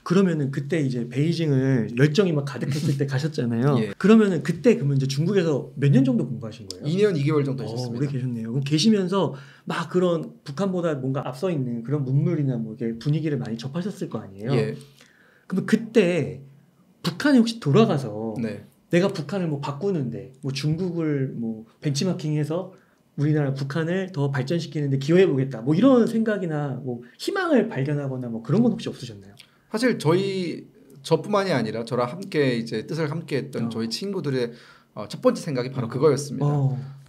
그러면은 그때 이제 베이징을 열정이 막 가득했을 때 가셨잖아요. 예. 그러면은 그때 그러면 이제 중국에서 몇 년 정도 공부하신 거예요? 2년 2개월 정도 있었습니다. 오래 계셨네요. 그럼 계시면서 막 그런 북한보다 뭔가 앞서 있는 그런 문물이나 뭐 이렇게 분위기를 많이 접하셨을 거 아니에요? 예. 그러면 그때 북한에 혹시 돌아가서 네. 내가 북한을 뭐 바꾸는데 뭐 중국을 뭐 벤치마킹해서 우리나라 북한을 더 발전시키는데 기여해 보겠다 뭐 이런 생각이나 뭐 희망을 발견하거나 뭐 그런 건 혹시 없으셨나요? 사실 저뿐만이 아니라 저랑 함께 이제 뜻을 함께했던 저희 친구들의 첫 번째 생각이 바로 그거였습니다.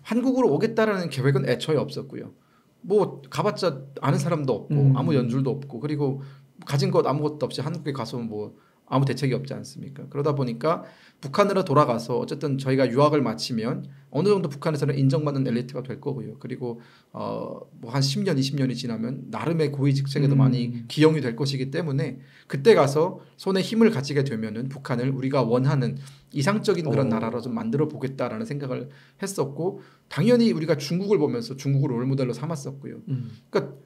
한국으로 오겠다라는 계획은 애초에 없었고요. 뭐 가봤자 아는 사람도 없고 아무 연줄도 없고 그리고 가진 것 아무것도 없이 한국에 가서 뭐 아무 대책이 없지 않습니까? 그러다 보니까 북한으로 돌아가서 어쨌든 저희가 유학을 마치면 어느 정도 북한에서는 인정받는 엘리트가 될 거고요. 그리고 뭐 한 10년, 20년이 지나면 나름의 고위 직책에도 많이 기용이 될 것이기 때문에 그때 가서 손에 힘을 가지게 되면은 북한을 우리가 원하는 이상적인 그런 나라로 좀 만들어 보겠다라는 생각을 했었고 당연히 우리가 중국을 보면서 중국을 롤모델로 삼았었고요. 그러니까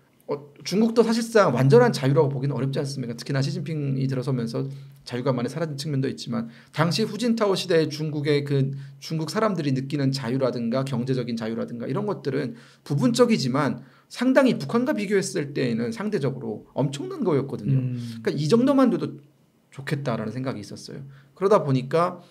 중국도 사실상 완전한 자유라고 보기는 어렵지 않습니까? 특히나 시진핑이 들어서면서 자유가 많이 사라진 측면도 있지만 당시 후진타오 시대의 중국의 그 중국 사람들이 느끼는 자유라든가 경제적인 자유라든가 이런 것들은 부분적이지만 상당히 북한과 비교했을 때에는 상대적으로 엄청난 거였거든요. 그러니까 이 정도만 돼도 좋겠다라는 생각이 있었어요. 그러다 보니까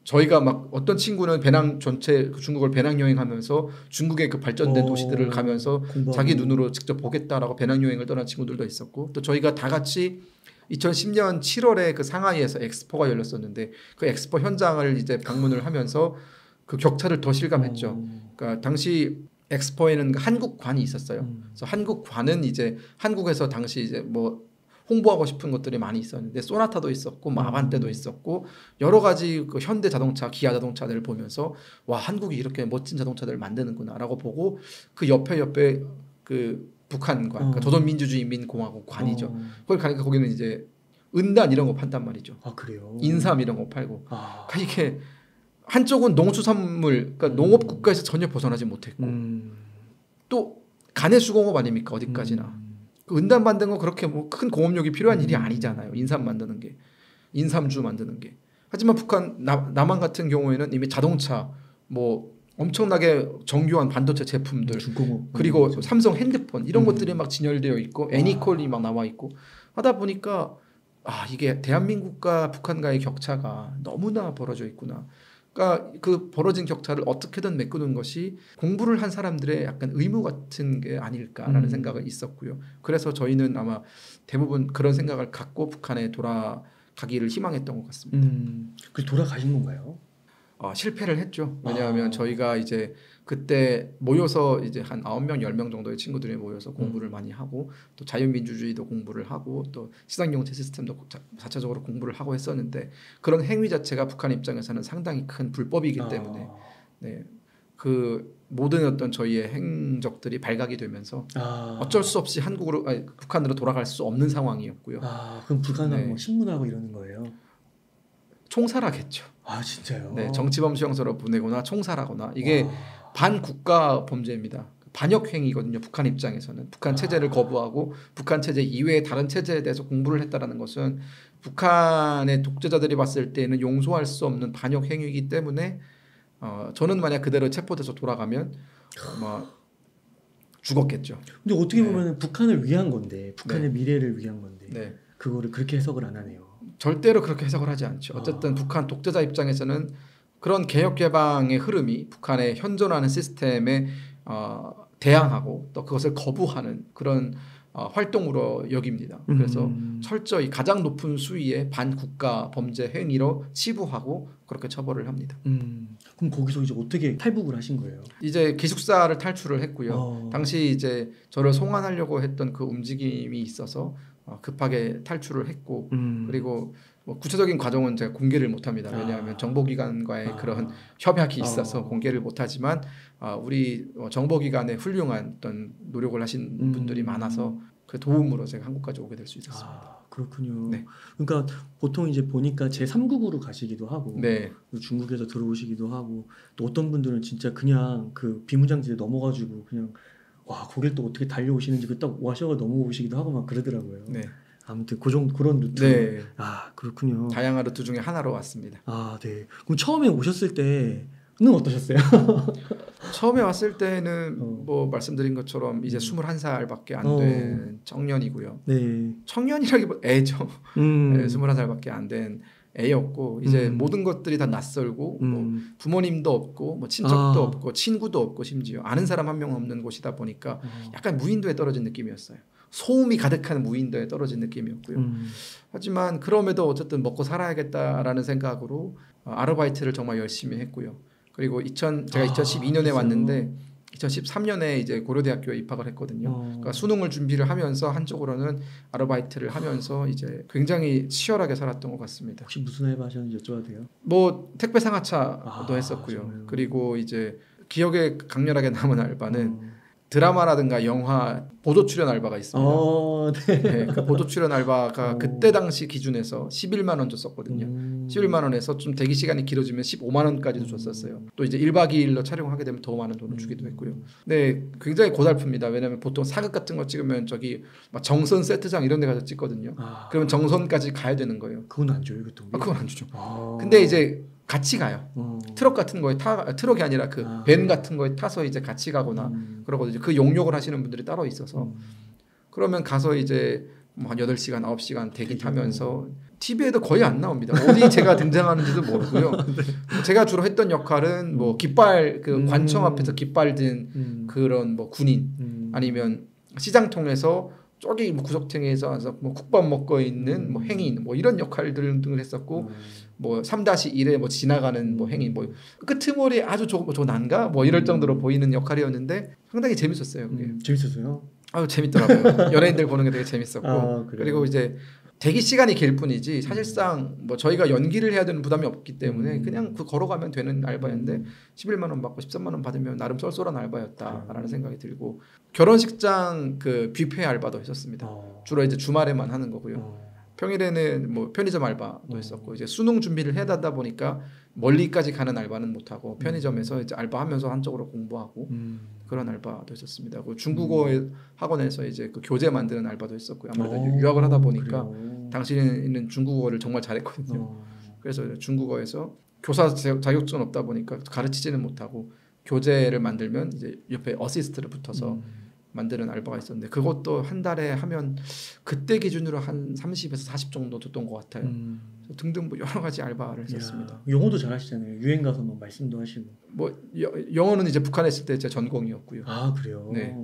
저희가 막 어떤 친구는 배낭 전체 중국을 배낭 여행하면서 중국의 그 발전된 도시들을 가면서 공부하고. 자기 눈으로 직접 보겠다라고 배낭 여행을 떠난 친구들도 있었고 또 저희가 다 같이 2010년 7월에 그 상하이에서 엑스포가 열렸었는데 그 엑스포 현장을 이제 방문을 하면서 그 격차를 더 실감했죠. 그러니까 당시 엑스포에는 한국관이 있었어요. 그래서 한국관은 이제 한국에서 당시 이제 뭐 홍보하고 싶은 것들이 많이 있었는데 소나타도 있었고 뭐 아반떼도 있었고 여러 가지 그 현대 자동차, 기아 자동차들을 보면서 와 한국이 이렇게 멋진 자동차들을 만드는구나라고 보고 그 옆에 그 북한관, 그러니까 조선민주주의인민공화국관이죠. 거기 가니까 거기는 이제 은단 이런 거 판단 말이죠. 아 그래요? 인삼 이런 거 팔고. 그러니까 이게 한쪽은 농수산물, 그러니까 농업 국가에서 전혀 벗어나지 못했고 또 간의 수공업 아닙니까 어디까지나. 그 은단 만드는 거 그렇게 뭐 큰 공업력이 필요한 일이 아니잖아요. 인삼 만드는 게, 인삼주 만드는 게. 하지만 북한 남한 같은 경우에는 이미 자동차, 뭐 엄청나게 정교한 반도체 제품들, 그리고 삼성 핸드폰 이런 것들이 막 진열되어 있고 애니콜이 막 나와 있고 하다 보니까 이게 대한민국과 북한과의 격차가 너무나 벌어져 있구나. 그러니까 그 벌어진 격차를 어떻게든 메꾸는 것이 공부를 한 사람들의 약간 의무 같은 게 아닐까라는 생각은 있었고요. 그래서 저희는 아마 대부분 그런 생각을 갖고 북한에 돌아가기를 희망했던 것 같습니다. 그래서 돌아가신 건가요? 실패를 했죠. 왜냐하면 저희가 이제 그때 모여서 이제 한 9명, 10명 정도의 친구들이 모여서 공부를 많이 하고 또 자유민주주의도 공부를 하고 또 시장경제 시스템도 자체적으로 공부를 하고 했었는데 그런 행위 자체가 북한 입장에서는 상당히 큰 불법이기 때문에 네, 그 모든 어떤 저희의 행적들이 발각이 되면서 어쩔 수 없이 북한으로 돌아갈 수 없는 상황이었고요. 그럼 북한은 뭐 신문하고 이러는 거예요? 총살하겠죠. 진짜요? 네, 정치범 수용소로 보내거나 총살하거나 이게 반국가 범죄입니다. 반역 행위거든요. 북한 입장에서는 북한 체제를 거부하고 북한 체제 이외의 다른 체제에 대해서 공부를 했다라는 것은 북한의 독재자들이 봤을 때는 용서할 수 없는 반역 행위이기 때문에 저는 만약 그대로 체포돼서 돌아가면 죽었겠죠. 근데 어떻게 보면 북한을 위한 건데 북한의 미래를 위한 건데 그거를 그렇게 해석을 안 하네요. 절대로 그렇게 해석을 하지 않죠. 어쨌든 북한 독재자 입장에서는 그런 개혁 개방의 흐름이 북한의 현존하는 시스템에 대항하고 또 그것을 거부하는 그런 활동으로 여깁니다. 그래서 철저히 가장 높은 수위의 반국가 범죄 행위로 치부하고 그렇게 처벌을 합니다. 그럼 거기서 이제 어떻게 탈북을 하신 거예요? 이제 기숙사를 탈출을 했고요. 당시 이제 저를 송환하려고 했던 그 움직임이 있어서 급하게 탈출을 했고 그리고 뭐 구체적인 과정은 제가 공개를 못합니다. 왜냐하면 정보기관과의 그런 협약이 있어서 공개를 못하지만 우리 정보기관에 훌륭한 어떤 노력을 하신 분들이 많아서 그 도움으로 제가 한국까지 오게 될 수 있었습니다. 그렇군요. 네. 그러니까 보통 이제 보니까 제3국으로 가시기도 하고 중국에서 들어오시기도 하고 또 어떤 분들은 진짜 그냥 그 비무장지대 넘어가지고 그냥 거길 또 어떻게 달려오시는지 딱 와셔가 넘어오시기도 하고 막 그러더라고요. 아무튼 그런 루트. 네. 아 그렇군요. 다양한 루트 중에 하나로 왔습니다. 아 네. 그럼 처음에 오셨을 때는 어떠셨어요? 처음에 왔을 때는 어. 뭐 말씀드린 것처럼 이제 21살밖에 안 된 청년이고요. 네. 청년이라기보다 애죠. 네, 21살밖에 안 된 애였고 이제 모든 것들이 다 낯설고 뭐 부모님도 없고 뭐 친척도 없고 친구도 없고 심지어 아는 사람 한 명 없는 곳이다 보니까 약간 무인도에 떨어진 느낌이었어요. 소음이 가득한 무인도에 떨어진 느낌이었고요. 하지만 그럼에도 어쨌든 먹고 살아야겠다라는 생각으로 아르바이트를 정말 열심히 했고요. 그리고 제가 2012년에 왔는데 2013년에 이제 고려대학교에 입학을 했거든요. 그러니까 수능을 준비를 하면서 한쪽으로는 아르바이트를 하면서 이제 굉장히 치열하게 살았던 것 같습니다. 혹시 무슨 알바 하셨는지 여쭤봐도 돼요? 뭐 택배 상하차도 했었고요. 정말요? 그리고 이제 기억에 강렬하게 남은 알바는 드라마라든가 영화 보도 출연 알바가 있습니다. 네. 네, 그 보도 출연 알바가 그때 당시 기준에서 11만 원 줬었거든요. 11만 원에서 좀 대기 시간이 길어지면 15만 원까지도 줬었어요. 또 이제 1박 2일로 촬영하게 되면 더 많은 돈을 주기도 했고요. 네, 굉장히 고달픕니다. 왜냐하면 보통 사극 같은 거 찍으면 저기 막 정선 세트장 이런 데 가서 찍거든요. 그러면 정선까지 가야 되는 거예요. 그건 안 줘요, 교통비? 그건 안 주죠. 근데 이제 같이 가요. 트럭 같은 거에 트럭이 아니라 그 밴 같은 거에 타서 이제 같이 가거나 그러거든요. 그 용역을 하시는 분들이 따로 있어서 그러면 가서 이제 뭐 한 8시간, 9시간 대기 타면서 TV에도 거의 안 나옵니다. 어디 제가 등장하는지도 모르고요. 네. 제가 주로 했던 역할은 뭐 깃발 그 관청 앞에서 깃발 든 그런 뭐 군인 아니면 시장 통해서 저기 뭐 구석탱이에서 와서 뭐 국밥 먹고 있는 뭐 행인 뭐 이런 역할들 등을 했었고 뭐 3-1에 뭐 지나가는 뭐 행인 뭐 끄트머리 아주 조난가 뭐 이럴 정도로 보이는 역할이었는데 상당히 재밌었어요. 그게. 재밌었어요? 재밌더라고요. 연예인들 보는 게 되게 재밌었고 그리고 이제 대기 시간이 길 뿐이지 사실상 뭐 저희가 연기를 해야 되는 부담이 없기 때문에 그냥 그 걸어가면 되는 알바였는데 11만 원 받고 13만 원 받으면 나름 쏠쏠한 알바였다라는 생각이 들고 결혼식장 그 뷔페 알바도 했었습니다. 주로 이제 주말에만 하는 거고요. 평일에는 뭐 편의점 알바도 했었고 이제 수능 준비를 해다 보니까 멀리까지 가는 알바는 못 하고 편의점에서 이제 알바하면서 한쪽으로 공부하고 그런 알바도 했었습니다. 그 중국어 학원에서 이제 그 교재 만드는 알바도 했었고요. 아무래도 유학을 하다 보니까 당시에는 중국어를 정말 잘했거든요. 그래서 중국어에서 교사 자격증은 없다 보니까 가르치지는 못하고 교재를 만들면 이제 옆에 어시스트를 붙어서 만드는 알바가 있었는데 그것도 한 달에 하면 그때 기준으로 한 30에서 40 정도 줬던 것 같아요. 등등 뭐 여러 가지 알바를 했었습니다. 야, 영어도 잘하시잖아요. 유행 가서 뭐 말씀도 하시고. 뭐 영어는 이제 북한에 있을 때 제 전공이었고요. 아 그래요? 네.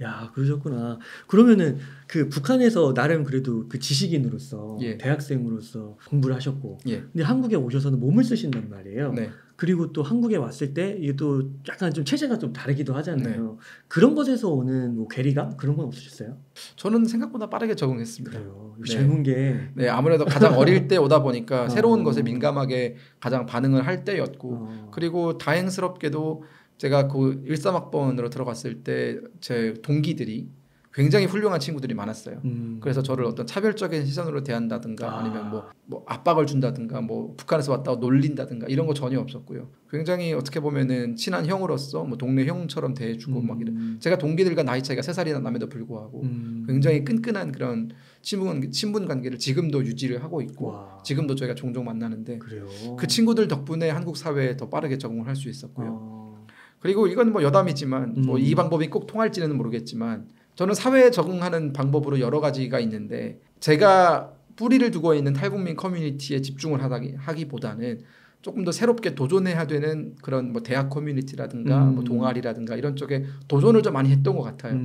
야 그러셨구나. 그러면은 그 북한에서 나름 그래도 그 지식인으로서 대학생으로서 공부를 하셨고 근데 한국에 오셔서는 몸을 쓰신단 말이에요. 네. 그리고 또 한국에 왔을 때 이게 또 약간 좀 체제가 좀 다르기도 하잖아요. 그런 것에서 오는 뭐 괴리감 그런 건 없으셨어요? 저는 생각보다 빠르게 적응했습니다. 그래요. 젊은 게 아무래도 가장 어릴 때 오다 보니까 새로운 것에 민감하게 가장 반응을 할 때였고 그리고 다행스럽게도 제가 그 13학번으로 들어갔을 때 제 동기들이 굉장히 훌륭한 친구들이 많았어요. 그래서 저를 어떤 차별적인 시선으로 대한다든가 아니면 뭐 압박을 준다든가 뭐 북한에서 왔다고 놀린다든가 이런 거 전혀 없었고요. 굉장히 어떻게 보면은 친한 형으로서 뭐 동네 형처럼 대해주고 막 이런 제가 동기들과 나이 차이가 3살이나 남에도 불구하고 굉장히 끈끈한 그런 친분 관계를 지금도 유지를 하고 있고 지금도 저희가 종종 만나는데 그래요. 그 친구들 덕분에 한국 사회에 더 빠르게 적응을 할 수 있었고요. 그리고 이건 뭐 여담이지만 뭐 이 방법이 꼭 통할지는 모르겠지만 저는 사회에 적응하는 방법으로 여러 가지가 있는데 제가 뿌리를 두고 있는 탈북민 커뮤니티에 집중을 하기보다는 조금 더 새롭게 도전해야 되는 그런 뭐 대학 커뮤니티라든가 뭐 동아리라든가 이런 쪽에 도전을 좀 많이 했던 것 같아요.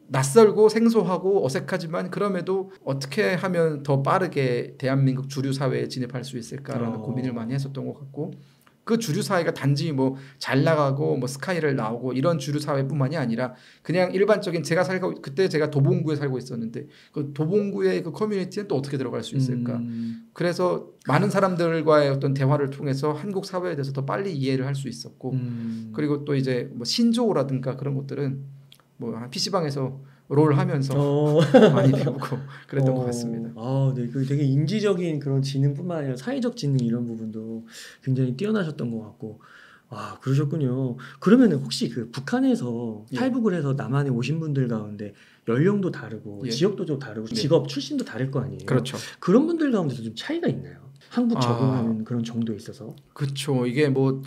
낯설고 생소하고 어색하지만 그럼에도 어떻게 하면 더 빠르게 대한민국 주류 사회에 진입할 수 있을까라는 고민을 많이 했었던 것 같고 그 주류 사회가 단지 뭐 잘 나가고 뭐 스카이를 나오고 이런 주류 사회뿐만이 아니라 그냥 일반적인 그때 제가 도봉구에 살고 있었는데 그 도봉구의 그 커뮤니티는 또 어떻게 들어갈 수 있을까? 그래서 많은 사람들과의 어떤 대화를 통해서 한국 사회에 대해서 더 빨리 이해를 할 수 있었고 그리고 또 이제 뭐 신조어라든가 그런 것들은 뭐 PC방에서 롤 하면서 많이 배우고 그랬던 것 같습니다. 네, 그 되게 인지적인 그런 지능뿐만 아니라 사회적 지능 이런 부분도 굉장히 뛰어나셨던 것 같고 아, 그러셨군요. 그러면 혹시 그 북한에서 예. 탈북을 해서 남한에 오신 분들 가운데 연령도 다르고 예. 지역도 좀 다르고 네. 직업 출신도 다를 거 아니에요? 그렇죠. 그런 분들 가운데서 좀 차이가 있나요? 한국 아. 적응하는 그런 정도에 있어서? 그렇죠. 이게 뭐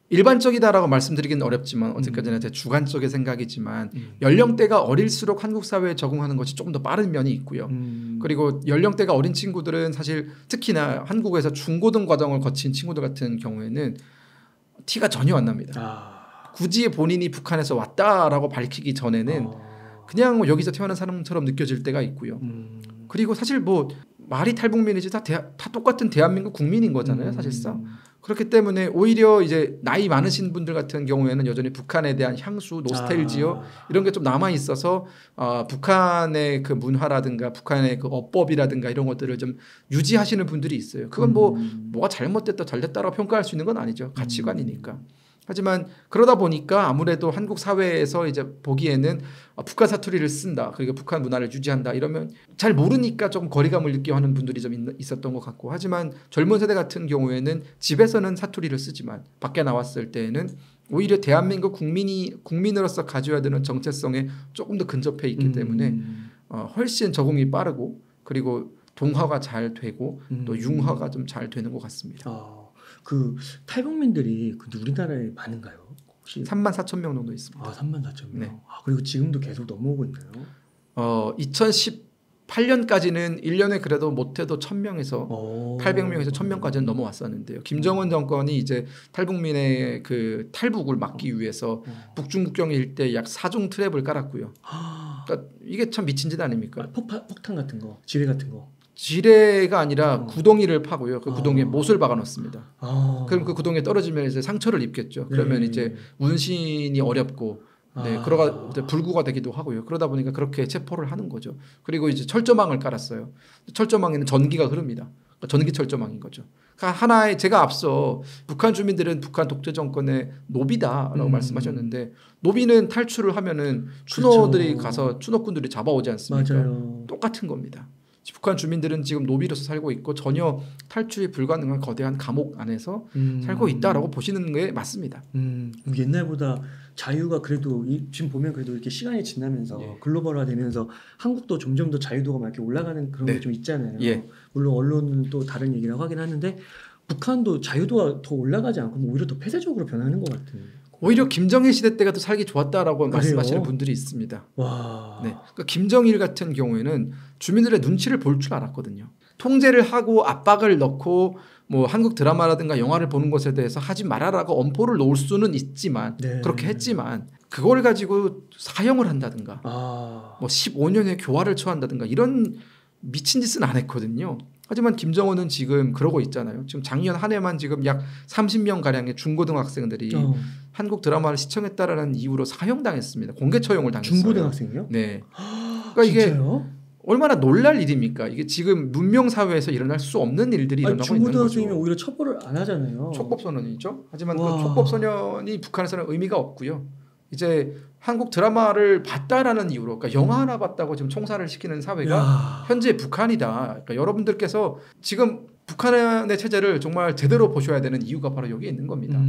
일반적이다라고 말씀드리기는 어렵지만 어쨌거나 제 주관적인 생각이지만 연령대가 어릴수록 한국 사회에 적응하는 것이 조금 더 빠른 면이 있고요. 그리고 연령대가 어린 친구들은 사실 특히나 한국에서 중고등 과정을 거친 친구들 같은 경우에는 티가 전혀 안 납니다. 아. 굳이 본인이 북한에서 왔다라고 밝히기 전에는 그냥 뭐 여기서 태어난 사람처럼 느껴질 때가 있고요. 그리고 사실 뭐 말이 탈북민이지 다 똑같은 대한민국 국민인 거잖아요, 사실상. 그렇기 때문에 오히려 이제 나이 많으신 분들 같은 경우에는 여전히 북한에 대한 향수, 노스텔지어 이런 게 좀 남아 있어서 북한의 그 문화라든가 북한의 그 어법이라든가 이런 것들을 좀 유지하시는 분들이 있어요. 그건 뭐가 잘못됐다 잘됐다라고 평가할 수 있는 건 아니죠. 가치관이니까. 하지만 그러다 보니까 아무래도 한국 사회에서 이제 보기에는 북한 사투리를 쓴다, 그리고 북한 문화를 유지한다 이러면 잘 모르니까 조금 거리감을 느껴 하는 분들이 좀 있었던 것 같고, 하지만 젊은 세대 같은 경우에는 집에서는 사투리를 쓰지만 밖에 나왔을 때에는 오히려 대한민국 국민으로서 가져야 되는 정체성에 조금 더 근접해 있기 때문에 훨씬 적응이 빠르고 그리고 동화가 잘 되고 또 융화가 좀 잘 되는 것 같습니다. 그 탈북민들이 근데 우리나라에 많은가요? 혹시 34,000명 정도 있습니다. 34,000명. 네. 그리고 지금도 계속 넘어오고 있나요? 2018년까지는 1년에 그래도 못해도 1,000명에서 800명에서 1,000명까지는 넘어왔었는데요. 김정은 정권이 이제 탈북민의 그 탈북을 막기 위해서 북중국경 일대 약 4중 트랩을 깔았고요. 그러니까 이게 참 미친 짓 아닙니까? 폭탄 같은 거, 지뢰 같은 거. 지뢰가 아니라 구덩이를 파고요. 그 구덩이에 못을 박아 놓습니다. 그럼 그 구덩이에 떨어지면 이제 상처를 입겠죠. 그러면 이제 운신이 어렵고 그러가 불구가 되기도 하고요. 그러다 보니까 그렇게 체포를 하는 거죠. 그리고 이제 철조망을 깔았어요. 철조망에는 전기가 흐릅니다. 그러니까 전기 철조망인 거죠. 그러니까 하나의 제가 앞서 북한 주민들은 북한 독재 정권의 노비다라고 말씀하셨는데, 노비는 탈출을 하면은 추노들이 그렇죠. 가서 추노꾼들이 잡아오지 않습니까? 맞아요. 똑같은 겁니다. 북한 주민들은 지금 노비로서 살고 있고 전혀 탈출이 불가능한 거대한 감옥 안에서 살고 있다라고 보시는 게 맞습니다. 옛날보다 자유가 그래도 지금 보면 그래도 이렇게 시간이 지나면서 글로벌화되면서 한국도 점점 더 자유도가 막 이렇게 올라가는 그런 게 좀 있잖아요. 물론 언론은 또 다른 얘기라고 하긴 하는데 그북한도 자유도가 더 올라가지 않고 오히려 더 폐쇄적으로 변하는 것 같은. 오히려 김정일 시대 때가 더 살기 좋았다라고 말씀하시는 분들이 있습니다. 와. 그러니까 김정일 같은 경우에는 주민들의 눈치를 볼 줄 알았거든요. 통제를 하고 압박을 넣고 뭐 한국 드라마라든가 영화를 보는 것에 대해서 하지 말아라고 엄포를 놓을 수는 있지만 그렇게 했지만 그걸 가지고 사형을 한다든가 뭐 15년의 교화를 처한다든가 이런 미친 짓은 안 했거든요. 하지만 김정은은 지금 그러고 있잖아요. 지금 작년 한 해만 지금 약 30명 가량의 중고등학생들이 한국 드라마를 시청했다라는 이유로 사형당했습니다. 공개 처형을 당했어요. 중고등학생이요? 네. 그러니까 이게 얼마나 놀랄 일입니까? 이게 지금 문명 사회에서 일어날 수 없는 일들이 일어나고 있는 거죠. 중고등학생이면 오히려 처벌을 안 하잖아요. 촉법소년이죠. 하지만 그 촉법소년이 북한에서는 의미가 없고요. 이제 한국 드라마를 봤다라는 이유로, 그러니까 영화 하나 봤다고 지금 총살을 시키는 사회가 현재 북한이다. 그러니까 여러분들께서 지금 북한의 체제를 정말 제대로 보셔야 되는 이유가 바로 여기에 있는 겁니다.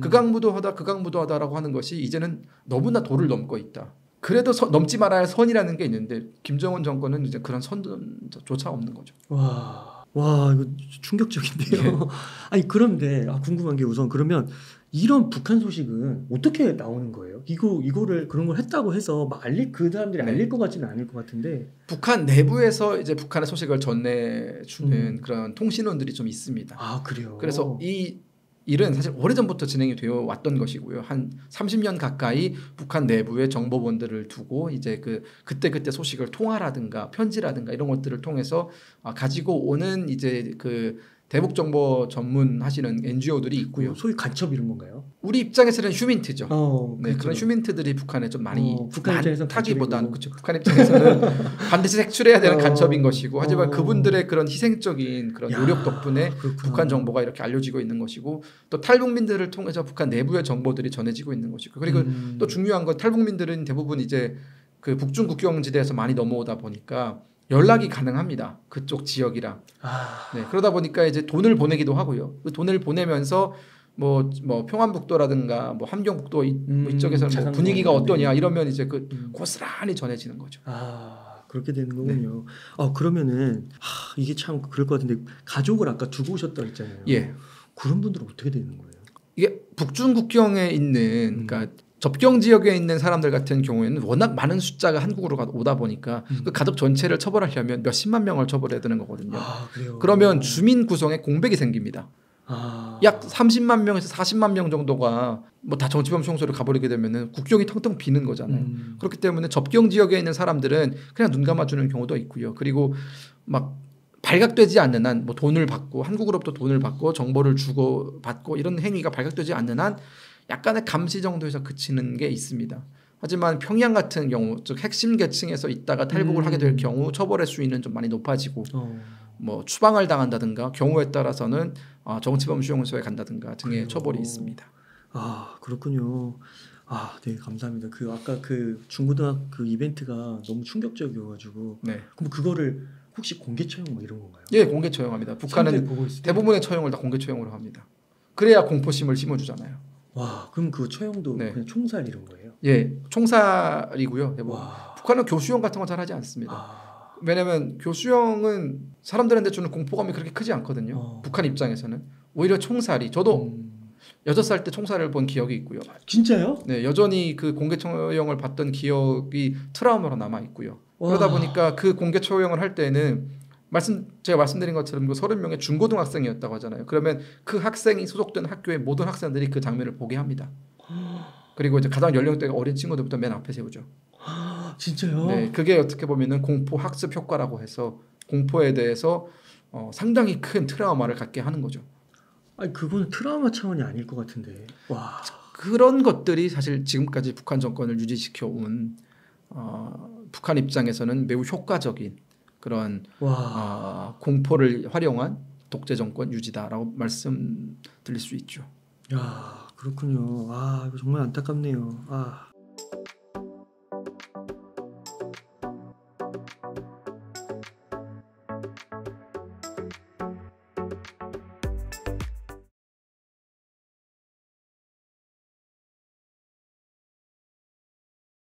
극악무도하다라고 하는 것이 이제는 너무나 도를 넘고 있다. 그래도 넘지 말아야 할 선이라는 게 있는데 김정은 정권은 이제 그런 선조차 없는 거죠. 와 이거 충격적인데요. 아니 그런데 궁금한 게 우선 그러면 이런 북한 소식은 어떻게 나오는 거예요? 이거를 그런 걸 했다고 해서 막 그 사람들이 알릴 것 같지는 않을 것 같은데. 북한 내부에서 이제 북한의 소식을 전해주는 그런 통신원들이 좀 있습니다. 그래요? 그래서 이 일은 사실 오래전부터 진행이 되어 왔던 것이고요. 한 30년 가까이 북한 내부의 정보원들을 두고 이제 그때 소식을 통화라든가 편지라든가 이런 것들을 통해서 가지고 오는 이제 그 대북 정보 전문하시는 NGO들이 있고요. 소위 간첩 이런 건가요? 우리 입장에서는 휴민트죠. 그렇죠. 그런 휴민트들이 북한에 좀 많이 북한 입장에서는 타기보다는 그렇죠. 북한 입장에서는 반드시 색출해야 되는 간첩인 것이고, 하지만 그분들의 그런 희생적인 그런 노력 덕분에 북한 정보가 이렇게 알려지고 있는 것이고, 또 탈북민들을 통해서 북한 내부의 정보들이 전해지고 있는 것이고, 그리고 또 중요한 건 탈북민들은 대부분 이제 그 북중 국경지대에서 많이 넘어오다 보니까 연락이 가능합니다. 그쪽 지역이랑. 그러다 보니까 이제 돈을 보내기도 하고요. 그 돈을 보내면서 뭐 평안북도라든가 뭐 함경북도 뭐 이쪽에서는 뭐 분위기가 어떠냐 이러면 이제 그 고스란히 전해지는 거죠. 그렇게 되는 거군요. 그러면은 이게 참 그럴 것 같은데 가족을 아까 두고 오셨다고 했잖아요. 예. 그런 분들은 어떻게 되는 거예요? 이게 북중 국경에 있는 그러니까 접경 지역에 있는 사람들 같은 경우에는 워낙 많은 숫자가 한국으로 오다 보니까 그 가족 전체를 처벌하려면 몇십만 명을 처벌해야 되는 거거든요. 그래요? 그러면 주민 구성에 공백이 생깁니다. 약 30만 명에서 40만 명 정도가 뭐 다 정치범 수용소를 가버리게 되면은 국경이 텅텅 비는 거잖아요. 그렇기 때문에 접경 지역에 있는 사람들은 그냥 눈 감아주는 경우도 있고요. 그리고 막 발각되지 않는 한 뭐 돈을 받고 한국으로부터 돈을 받고 정보를 주고 받고 이런 행위가 발각되지 않는 한 약간의 감시 정도에서 그치는 게 있습니다. 하지만 평양 같은 경우 즉 핵심 계층에서 있다가 탈북을 하게 될 경우 처벌의 수위는 좀 많이 높아지고 뭐 추방을 당한다든가 경우에 따라서는 정치범 수용소에 간다든가 등의 처벌이 있습니다. 그렇군요. 네, 감사합니다. 그 아까 그 중고등학교 그 이벤트가 너무 충격적이어가지고. 네. 그럼 그거를 혹시 공개 처형 뭐 이런 건가요? 예, 공개 처형합니다. 북한은 대부분의 처형을 다 공개 처형으로 합니다. 그래야 공포심을 심어주잖아요. 그럼 그 처형도 그냥 총살 이런 거예요? 예, 총살이고요. 북한은 교수형 같은 건 잘 하지 않습니다. 왜냐하면 교수형은 사람들한테 주는 공포감이 그렇게 크지 않거든요. 북한 입장에서는 오히려 총살이 저도 6살 때 총살을 본 기억이 있고요. 진짜요? 네, 여전히 그 공개 처형을 받던 기억이 트라우마로 남아 있고요. 그러다 보니까 그 공개 처형을 할 때는 제가 말씀드린 것처럼 30명의 중고등학생이었다고 하잖아요. 그러면 그 학생이 소속된 학교의 모든 학생들이 그 장면을 보게 합니다. 그리고 이제 가장 연령대가 어린 친구들부터 맨 앞에 세우죠. 진짜요? 네, 그게 어떻게 보면은 공포 학습 효과라고 해서 공포에 대해서 상당히 큰 트라우마를 갖게 하는 거죠. 그건 트라우마 차원이 아닐 것 같은데. 그런 것들이 사실 지금까지 북한 정권을 유지시켜 온 북한 입장에서는 매우 효과적인 그런 공포를 활용한 독재 정권 유지다라고 말씀드릴 수 있죠. 그렇군요. 이거 정말 안타깝네요.